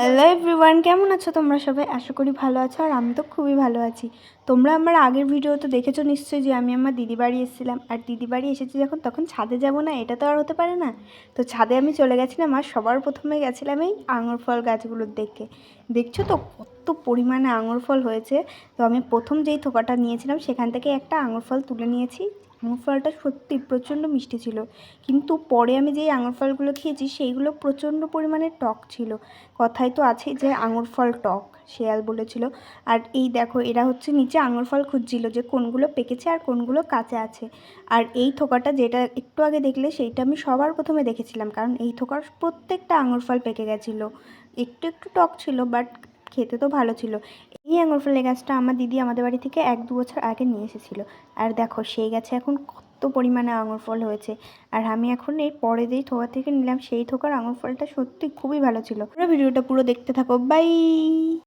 Hello everyone, কেমন আছো তোমরা সবাই? আশা করি ভালো আছো, আর আমি তো খুবই ভালো আছি। তোমরা আমার আগের ভিডিও তো দেখেছো নিশ্চয়ই যে আমি আমার দিদি বাড়ি এসেছিলাম। আর দিদি বাড়ি এসেছি যখন, তখন ছাদে যাব না, এটা তো আর হতে পারে না। তো ছাদে আমি চলে গেছিলাম, আর সবার প্রথমে গেছিলাম এই আঙুর ফল গাছগুলোর দেখে। দেখছো তো কত পরিমাণে আঙুর ফল হয়েছে। তো আমি প্রথম যেই থোকাটা নিয়েছিলাম সেখান থেকে একটা আঙুর ফল তুলে নিয়েছি। আঙুর ফলটা সত্যি প্রচণ্ড মিষ্টি ছিল, কিন্তু পরে আমি যেই আঙুর ফলগুলো খেয়েছি সেইগুলো প্রচণ্ড পরিমাণে টক ছিল। কথায় তো আছে যে আঙুর ফল টক, শেয়াল বলেছিল। আর এই দেখো, এরা হচ্ছে নিচে আঙুর ফল খুঁজছিল যে কোনগুলো পেকেছে আর কোনগুলো কাঁচা আছে। আর এই থোকাটা যেটা একটু আগে দেখলে সেইটা আমি সবার প্রথমে দেখেছিলাম, কারণ এই থোকার প্রত্যেকটা আঙুর ফল পেকে গেছিলো। একটু একটু টক ছিল, বাট খেতে তো ভালো ছিল। এই আঙুর ফলের গাছটা আমার দিদি আমাদের বাড়ি থেকে 1-2 বছর আগে নিয়ে এসেছিলো। আর দেখো সেই গাছে এখন কত পরিমাণে আঙুর ফল হয়েছে। আর আমি এখন এই পরে যেই থোকা থেকে নিলাম সেই থোকার আঙুর ফলটা সত্যি খুবই ভালো ছিল। পুরো ভিডিওটা পুরো দেখতে থাকো, বাই।